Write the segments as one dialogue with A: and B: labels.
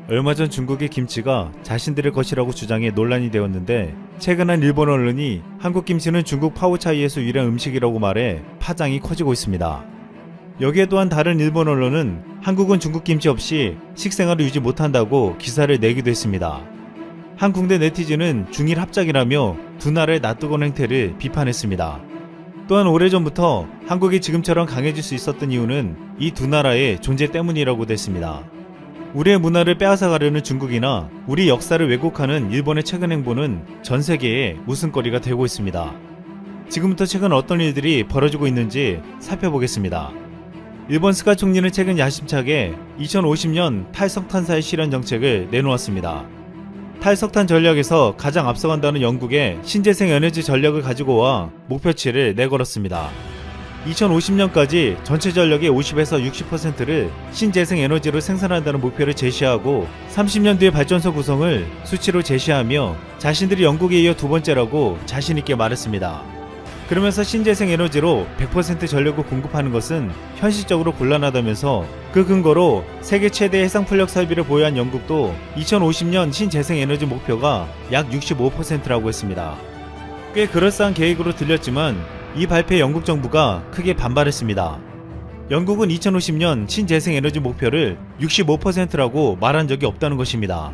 A: 얼마 전 중국의 김치가 자신들의 것이라고 주장해 논란이 되었는데, 최근 한 일본 언론이 한국 김치는 중국 파오차이에서 유래한 음식이라고 말해 파장이 커지고 있습니다. 여기에 또한 다른 일본 언론은 한국은 중국 김치 없이 식생활을 유지 못한다고 기사를 내기도 했습니다. 한 국내 네티즌은 중일 합작이라며 두 나라의 놔두건 행태를 비판했습니다. 또한 오래전부터 한국이 지금처럼 강해질 수 있었던 이유는 이 두 나라의 존재 때문이라고도 했습니다. 우리의 문화를 빼앗아가려는 중국이나 우리 역사를 왜곡하는 일본의 최근 행보는 전 세계에 웃음거리가 되고 있습니다. 지금부터 최근 어떤 일들이 벌어지고 있는지 살펴보겠습니다. 일본 스가 총리는 최근 야심차게 2050년 탈석탄사의 실현 정책을 내놓았습니다. 탈석탄 전략에서 가장 앞서간다는 영국의 신재생 에너지 전략을 가지고 와 목표치를 내걸었습니다. 2050년까지 전체 전력의 50에서 60%를 신재생 에너지로 생산한다는 목표를 제시하고 30년 뒤의 발전소 구성을 수치로 제시하며 자신들이 영국에 이어 두 번째라고 자신있게 말했습니다. 그러면서 신재생 에너지로 100% 전력을 공급하는 것은 현실적으로 곤란하다면서 그 근거로 세계 최대 해상풍력 설비를 보유한 영국도 2050년 신재생 에너지 목표가 약 65%라고 했습니다. 꽤 그럴싸한 계획으로 들렸지만 이 발표에 영국 정부가 크게 반발했습니다. 영국은 2050년 신재생 에너지 목표를 65%라고 말한 적이 없다는 것입니다.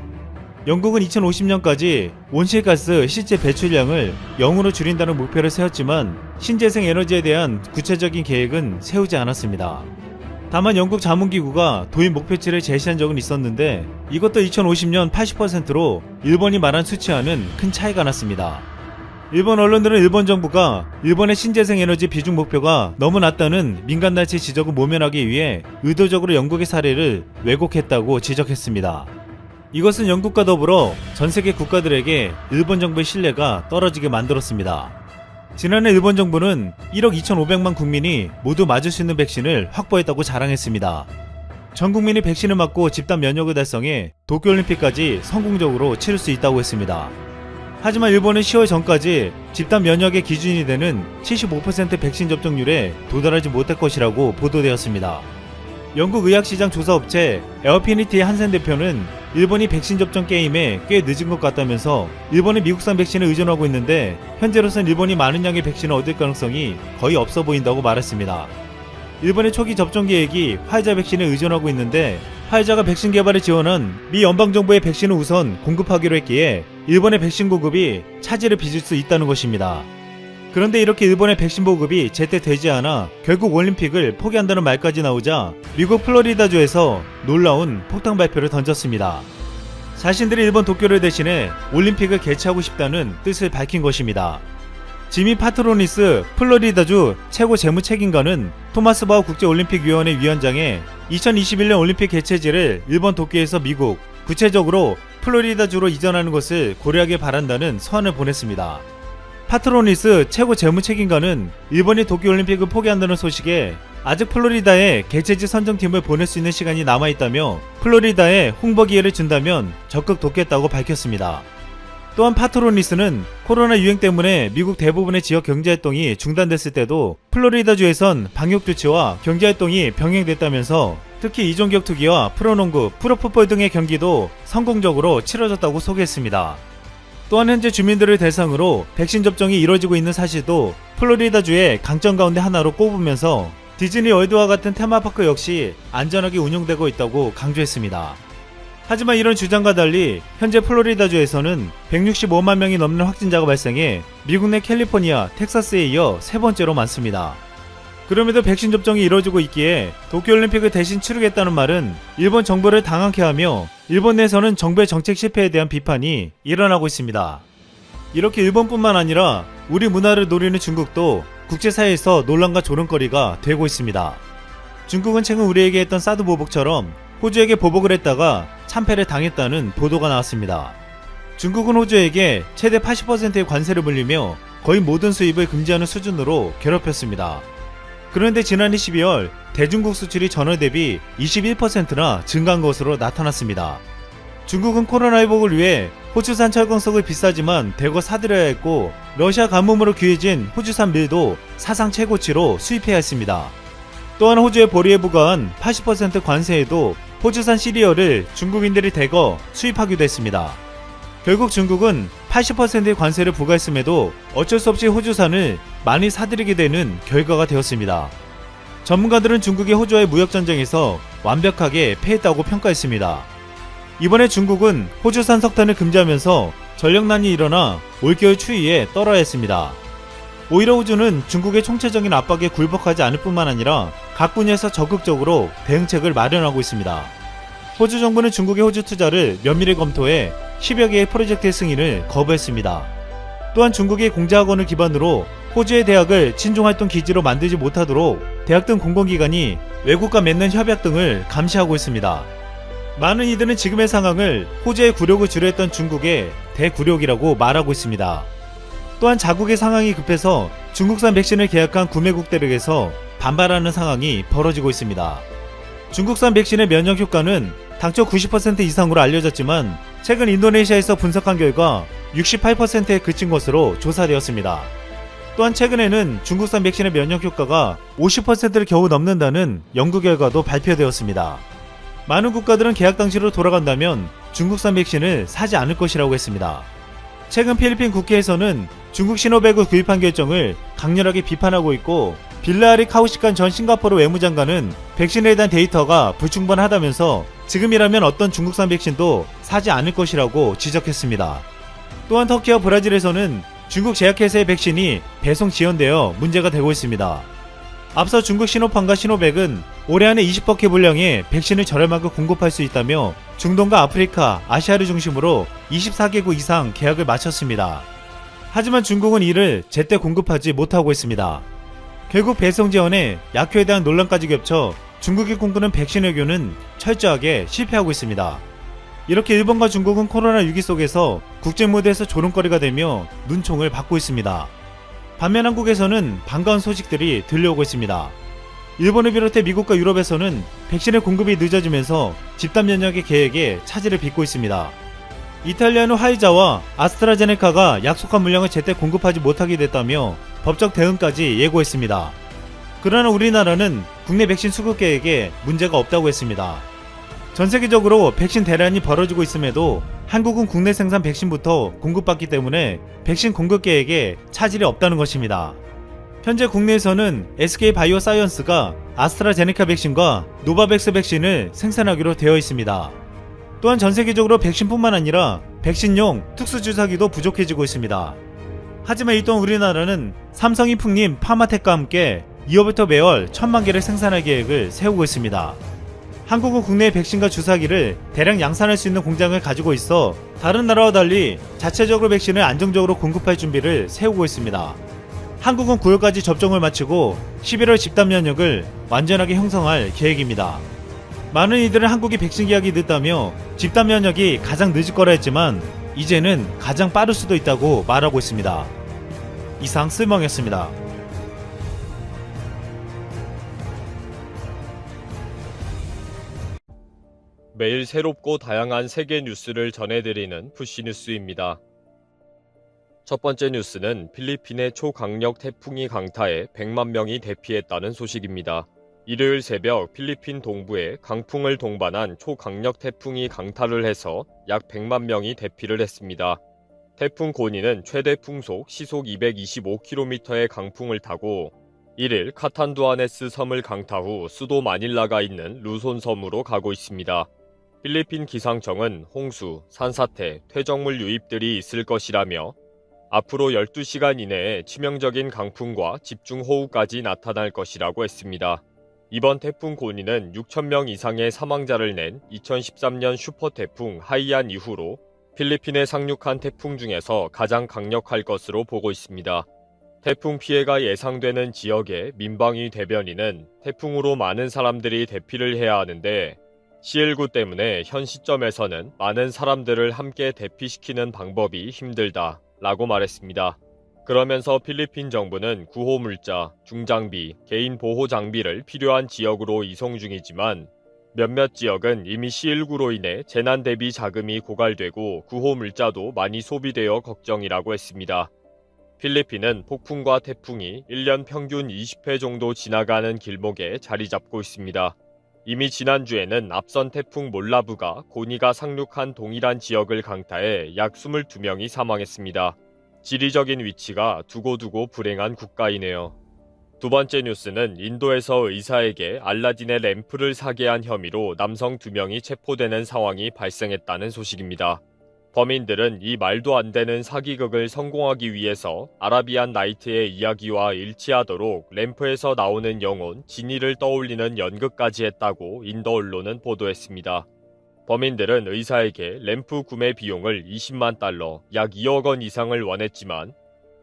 A: 영국은 2050년까지 온실가스 실제 배출량을 0으로 줄인다는 목표를 세웠지만 신재생 에너지에 대한 구체적인 계획은 세우지 않았습니다. 다만 영국 자문기구가 도입 목표치를 제시한 적은 있었는데 이것도 2050년 80%로 일본이 말한 수치와는 큰 차이가 났습니다. 일본 언론들은 일본 정부가 일본의 신재생 에너지 비중 목표가 너무 낮다는 민간단체 지적을 모면하기 위해 의도적으로 영국의 사례를 왜곡했다고 지적했습니다. 이것은 영국과 더불어 전세계 국가들에게 일본 정부의 신뢰가 떨어지게 만들었습니다. 지난해 일본 정부는 1억 2,500만 국민이 모두 맞을 수 있는 백신을 확보했다고 자랑했습니다. 전 국민이 백신을 맞고 집단 면역을 달성해 도쿄올림픽까지 성공적으로 치를 수 있다고 했습니다. 하지만 일본은 10월 전까지 집단 면역의 기준이 되는 75% 백신 접종률에 도달하지 못할 것이라고 보도되었습니다. 영국 의학시장 조사업체 에어피니티의 한센 대표는 일본이 백신 접종 게임에 꽤 늦은 것 같다면서 일본은 미국산 백신을 의존하고 있는데 현재로선 일본이 많은 양의 백신을 얻을 가능성이 거의 없어 보인다고 말했습니다. 일본의 초기 접종 계획이 화이자 백신에 의존하고 있는데 화이자가 백신 개발에 지원한 미 연방정부의 백신을 우선 공급하기로 했기에 일본의 백신 공급이 차질을 빚을 수 있다는 것입니다. 그런데 이렇게 일본의 백신 보급이 제때 되지 않아 결국 올림픽을 포기한다는 말까지 나오자 미국 플로리다주에서 놀라운 폭탄 발표를 던졌습니다. 자신들이 일본 도쿄를 대신해 올림픽을 개최하고 싶다는 뜻을 밝힌 것입니다. 지미 파트로니스 플로리다주 최고 재무책임관은 토마스 바우 국제올림픽위원회 위원장에 2021년 올림픽 개최지를 일본 도쿄에서 미국, 구체적으로 플로리다주로 이전하는 것을 고려하길 바란다는 서한을 보냈습니다. 파트로니스 최고 재무책임관은 일본이 도쿄올림픽을 포기한다는 소식에 아직 플로리다에 개최지 선정팀을 보낼 수 있는 시간이 남아있다며 플로리다에 홍보 기회를 준다면 적극 돕겠다고 밝혔습니다. 또한 파트로니스는 코로나 유행 때문에 미국 대부분의 지역 경제활동이 중단됐을 때도 플로리다주에선 방역조치와 경제활동이 병행됐다면서 특히 이종격투기와 프로농구, 프로풋볼 등의 경기도 성공적으로 치러졌다고 소개했습니다. 또한 현재 주민들을 대상으로 백신 접종이 이뤄지고 있는 사실도 플로리다주의 강점 가운데 하나로 꼽으면서 디즈니 월드와 같은 테마파크 역시 안전하게 운영되고 있다고 강조했습니다. 하지만 이런 주장과 달리 현재 플로리다주에서는 165만 명이 넘는 확진자가 발생해 미국 내 캘리포니아, 텍사스에 이어 세 번째로 많습니다. 그럼에도 백신 접종이 이뤄지고 있기에 도쿄올림픽을 대신 치르겠다는 말은 일본 정부를 당황케 하며 일본 내에서는 정부의 정책 실패에 대한 비판이 일어나고 있습니다. 이렇게 일본뿐만 아니라 우리 문화를 노리는 중국도 국제사회에서 논란과 조롱거리가 되고 있습니다. 중국은 최근 우리에게 했던 사드 보복처럼 호주에게 보복을 했다가 참패를 당했다는 보도가 나왔습니다. 중국은 호주에게 최대 80%의 관세를 물리며 거의 모든 수입을 금지하는 수준으로 괴롭혔습니다. 그런데 지난해 12월 대중국 수출이 전월 대비 21%나 증가한 것으로 나타났습니다. 중국은 코로나 회복을 위해 호주산 철광석을 비싸지만 대거 사들여야 했고 러시아 가뭄으로 귀해진 호주산 밀도 사상 최고치로 수입해야 했습니다. 또한 호주의 보리에 부과한 80% 관세에도 호주산 시리얼을 중국인들이 대거 수입하기도 했습니다. 결국 중국은 80%의 관세를 부과했음에도 어쩔 수 없이 호주산을 많이 사들이게 되는 결과가 되었습니다. 전문가들은 중국이 호주와의 무역전쟁에서 완벽하게 패했다고 평가했습니다. 이번에 중국은 호주산 석탄을 금지하면서 전력난이 일어나 올겨울 추위에 떨어야 했습니다. 오히려 호주는 중국의 총체적인 압박에 굴복하지 않을 뿐만 아니라 각 분야에서 적극적으로 대응책을 마련하고 있습니다. 호주 정부는 중국의 호주 투자를 면밀히 검토해 10여 개의 프로젝트의 승인을 거부했습니다. 또한 중국의 공자학원을 기반으로 호주의 대학을 친중활동 기지로 만들지 못하도록 대학 등 공공기관이 외국과 맺는 협약 등을 감시하고 있습니다. 많은 이들은 지금의 상황을 호주의 굴욕을 주려했던 중국의 대굴욕이라고 말하고 있습니다. 또한 자국의 상황이 급해서 중국산 백신을 계약한 구매국 대륙에서 반발하는 상황이 벌어지고 있습니다. 중국산 백신의 면역 효과는 당초 90% 이상으로 알려졌지만 최근 인도네시아에서 분석한 결과 68%에 그친 것으로 조사되었습니다. 또한 최근에는 중국산 백신의 면역 효과가 50%를 겨우 넘는다는 연구 결과도 발표되었습니다. 많은 국가들은 계약 당시로 돌아간다면 중국산 백신을 사지 않을 것이라고 했습니다. 최근 필리핀 국회에서는 중국 시노백을 구입한 결정을 강렬하게 비판하고 있고, 빌라리 카우시칸 전 싱가포르 외무장관은 백신에 대한 데이터가 불충분하다면서 지금이라면 어떤 중국산 백신도 사지 않을 것이라고 지적했습니다. 또한 터키와 브라질에서는 중국 제약회사의 백신이 배송 지연되어 문제가 되고 있습니다. 앞서 중국 시노팜과 시노백은 올해 안에 20버킷 분량의 백신을 저렴하게 공급할 수 있다며 중동과 아프리카, 아시아를 중심으로 24개국 이상 계약을 마쳤습니다. 하지만 중국은 이를 제때 공급하지 못하고 있습니다. 결국 배송 지연에 약효에 대한 논란까지 겹쳐 중국이 꿈꾸는 백신 외교는 철저하게 실패하고 있습니다. 이렇게 일본과 중국은 코로나 위기 속에서 국제 무대에서 조롱거리가 되며 눈총을 받고 있습니다. 반면 한국에서는 반가운 소식들이 들려오고 있습니다. 일본을 비롯해 미국과 유럽에서는 백신의 공급이 늦어지면서 집단 면역의 계획에 차질을 빚고 있습니다. 이탈리아는 화이자와 아스트라제네카가 약속한 물량을 제때 공급하지 못하게 됐다며 법적 대응까지 예고했습니다. 그러나 우리나라는 국내 백신 수급 계획에 문제가 없다고 했습니다. 전 세계적으로 백신 대란이 벌어지고 있음에도 한국은 국내 생산 백신부터 공급받기 때문에 백신 공급 계획에 차질이 없다는 것입니다. 현재 국내에서는 SK바이오사이언스가 아스트라제네카 백신과 노바백스 백신을 생산하기로 되어 있습니다. 또한 전 세계적으로 백신뿐만 아니라 백신용 특수주사기도 부족해지고 있습니다. 하지만 이 또한 우리나라는 삼성이 풍림 파마텍과 함께 2월부터 매월 1000만 개를 생산할 계획을 세우고 있습니다. 한국은 국내의 백신과 주사기를 대량 양산할 수 있는 공장을 가지고 있어 다른 나라와 달리 자체적으로 백신을 안정적으로 공급할 준비를 세우고 있습니다. 한국은 9월까지 접종을 마치고 11월 집단 면역을 완전하게 형성할 계획입니다. 많은 이들은 한국이 백신 계약이 늦다며 집단 면역이 가장 늦을 거라 했지만 이제는 가장 빠를 수도 있다고 말하고 있습니다. 이상 쓸멍이었습니다.
B: 매일 새롭고 다양한 세계 뉴스를 전해드리는 푸시뉴스입니다. 첫 번째 뉴스는 필리핀의 초강력 태풍이 강타해 100만 명이 대피했다는 소식입니다. 일요일 새벽 필리핀 동부에 강풍을 동반한 초강력 태풍이 강타를 해서 약 100만 명이 대피를 했습니다. 태풍 고니는 최대 풍속 시속 225km의 강풍을 타고 1일 카탄두아네스 섬을 강타 후 수도 마닐라가 있는 루손 섬으로 가고 있습니다. 필리핀 기상청은 홍수, 산사태, 퇴적물 유입들이 있을 것이라며 앞으로 12시간 이내에 치명적인 강풍과 집중호우까지 나타날 것이라고 했습니다. 이번 태풍 고니는 6,000명 이상의 사망자를 낸 2013년 슈퍼태풍 하이안 이후로 필리핀에 상륙한 태풍 중에서 가장 강력할 것으로 보고 있습니다. 태풍 피해가 예상되는 지역의 민방위 대변인은 태풍으로 많은 사람들이 대피를 해야 하는데 C19 때문에 현 시점에서는 많은 사람들을 함께 대피시키는 방법이 힘들다 라고 말했습니다. 그러면서 필리핀 정부는 구호물자, 중장비, 개인 보호 장비를 필요한 지역으로 이송 중이지만 몇몇 지역은 이미 C19로 인해 재난 대비 자금이 고갈되고 구호물자도 많이 소비되어 걱정이라고 했습니다. 필리핀은 폭풍과 태풍이 1년 평균 20회 정도 지나가는 길목에 자리 잡고 있습니다. 이미 지난주에는 앞선 태풍 몰라브가 고니가 상륙한 동일한 지역을 강타해 약 22명이 사망했습니다. 지리적인 위치가 두고두고 불행한 국가이네요. 두 번째 뉴스는 인도에서 의사에게 알라딘의 램프를 사게 한 혐의로 남성 2명이 체포되는 상황이 발생했다는 소식입니다. 범인들은 이 말도 안 되는 사기극을 성공하기 위해서 아라비안 나이트의 이야기와 일치하도록 램프에서 나오는 영혼 지니를 떠올리는 연극까지 했다고 인도 언론은 보도했습니다. 범인들은 의사에게 램프 구매 비용을 20만 달러, 약 2억 원 이상을 원했지만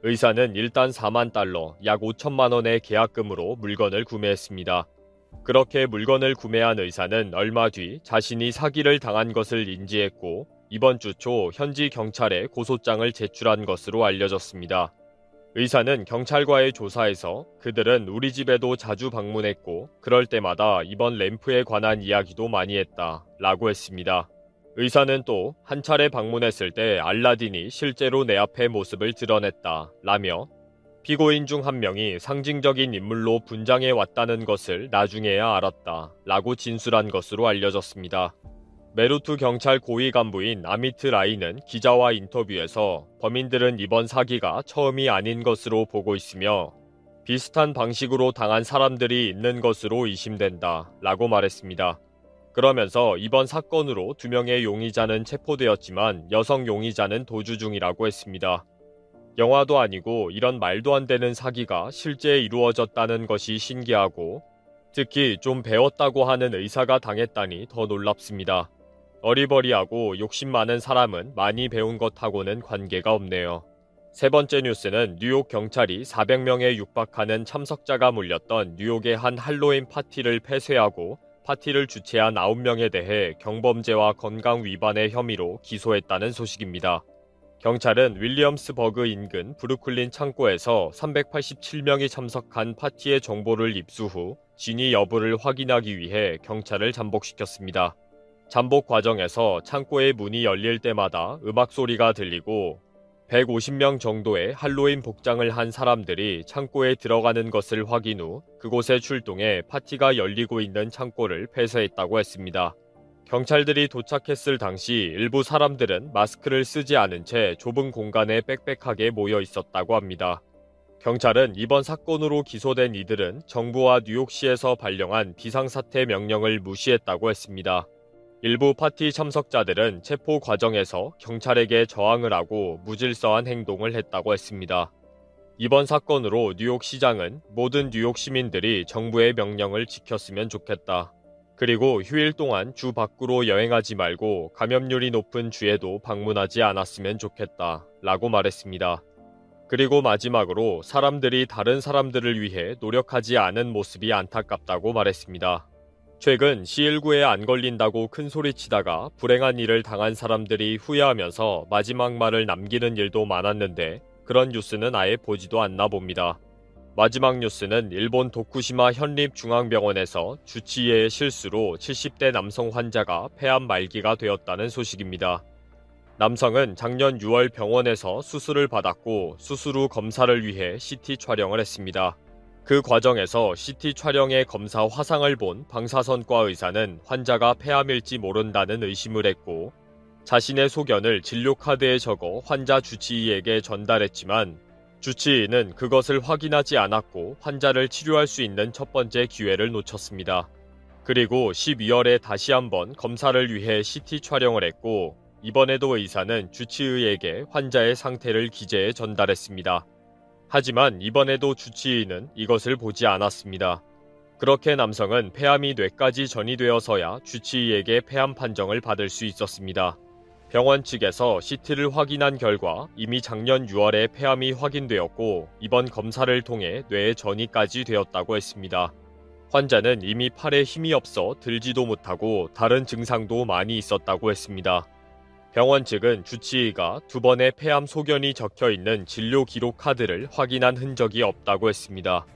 B: 의사는 일단 4만 달러, 약 5천만 원의 계약금으로 물건을 구매했습니다. 그렇게 물건을 구매한 의사는 얼마 뒤 자신이 사기를 당한 것을 인지했고 이번 주 초 현지 경찰에 고소장을 제출한 것으로 알려졌습니다. 의사는 경찰과의 조사에서 그들은 우리 집에도 자주 방문했고 그럴 때마다 이번 램프에 관한 이야기도 많이 했다 라고 했습니다. 의사는 또 한 차례 방문했을 때 알라딘이 실제로 내 앞에 모습을 드러냈다 라며 피고인 중 한 명이 상징적인 인물로 분장해 왔다는 것을 나중에야 알았다 라고 진술한 것으로 알려졌습니다. 메루트 경찰 고위 간부인 아미트 라이는 기자와 인터뷰에서 범인들은 이번 사기가 처음이 아닌 것으로 보고 있으며 비슷한 방식으로 당한 사람들이 있는 것으로 의심된다 라고 말했습니다. 그러면서 이번 사건으로 2명의 용의자는 체포되었지만 여성 용의자는 도주 중이라고 했습니다. 영화도 아니고 이런 말도 안 되는 사기가 실제 이루어졌다는 것이 신기하고 특히 좀 배웠다고 하는 의사가 당했다니 더 놀랍습니다. 어리버리하고 욕심 많은 사람은 많이 배운 것하고는 관계가 없네요. 세 번째 뉴스는 뉴욕 경찰이 400명에 육박하는 참석자가 몰렸던 뉴욕의 한 할로윈 파티를 폐쇄하고 파티를 주최한 9명에 대해 경범죄와 건강 위반의 혐의로 기소했다는 소식입니다. 경찰은 윌리엄스버그 인근 브루클린 창고에서 387명이 참석한 파티의 정보를 입수 후 진위 여부를 확인하기 위해 경찰을 잠복시켰습니다. 잠복 과정에서 창고의 문이 열릴 때마다 음악 소리가 들리고 150명 정도의 할로윈 복장을 한 사람들이 창고에 들어가는 것을 확인 후 그곳에 출동해 파티가 열리고 있는 창고를 폐쇄했다고 했습니다. 경찰들이 도착했을 당시 일부 사람들은 마스크를 쓰지 않은 채 좁은 공간에 빽빽하게 모여 있었다고 합니다. 경찰은 이번 사건으로 기소된 이들은 정부와 뉴욕시에서 발령한 비상사태 명령을 무시했다고 했습니다. 일부 파티 참석자들은 체포 과정에서 경찰에게 저항을 하고 무질서한 행동을 했다고 했습니다. 이번 사건으로 뉴욕시장은 모든 뉴욕 시민들이 정부의 명령을 지켰으면 좋겠다. 그리고 휴일 동안 주 밖으로 여행하지 말고 감염률이 높은 주에도 방문하지 않았으면 좋겠다 라고 말했습니다. 그리고 마지막으로 사람들이 다른 사람들을 위해 노력하지 않은 모습이 안타깝다고 말했습니다. 최근 C19에 안 걸린다고 큰소리치다가 불행한 일을 당한 사람들이 후회하면서 마지막 말을 남기는 일도 많았는데 그런 뉴스는 아예 보지도 않나 봅니다. 마지막 뉴스는 일본 도쿠시마 현립중앙병원에서 주치의의 실수로 70대 남성 환자가 폐암 말기가 되었다는 소식입니다. 남성은 작년 6월 병원에서 수술을 받았고 수술 후 검사를 위해 CT 촬영을 했습니다. 그 과정에서 CT 촬영의 검사 화상을 본 방사선과 의사는 환자가 폐암일지 모른다는 의심을 했고 자신의 소견을 진료카드에 적어 환자 주치의에게 전달했지만 주치의는 그것을 확인하지 않았고 환자를 치료할 수 있는 첫 번째 기회를 놓쳤습니다. 그리고 12월에 다시 한번 검사를 위해 CT 촬영을 했고 이번에도 의사는 주치의에게 환자의 상태를 기재해 전달했습니다. 하지만 이번에도 주치의는 이것을 보지 않았습니다. 그렇게 남성은 폐암이 뇌까지 전이되어서야 주치의에게 폐암 판정을 받을 수 있었습니다. 병원 측에서 CT를 확인한 결과 이미 작년 6월에 폐암이 확인되었고 이번 검사를 통해 뇌에 전이까지 되었다고 했습니다. 환자는 이미 팔에 힘이 없어 들지도 못하고 다른 증상도 많이 있었다고 했습니다. 병원 측은 주치의가 2번의 폐암 소견이 적혀있는 진료 기록 카드를 확인한 흔적이 없다고 했습니다.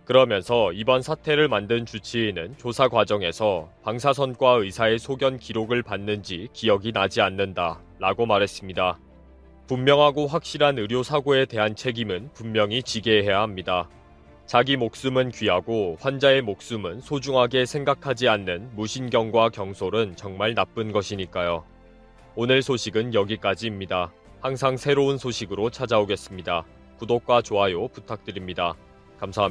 B: 그러면서 이번 사태를 만든 주치의는 조사 과정에서 방사선과 의사의 소견 기록을 봤는지 기억이 나지 않는다 라고 말했습니다. 분명하고 확실한 의료사고에 대한 책임은 분명히 지게 해야 합니다. 자기 목숨은 귀하고 환자의 목숨은 소중하게 생각하지 않는 무신경과 경솔은 정말 나쁜 것이니까요. 오늘 소식은 여기까지입니다. 항상 새로운 소식으로 찾아오겠습니다. 구독과 좋아요 부탁드립니다. 감사합니다.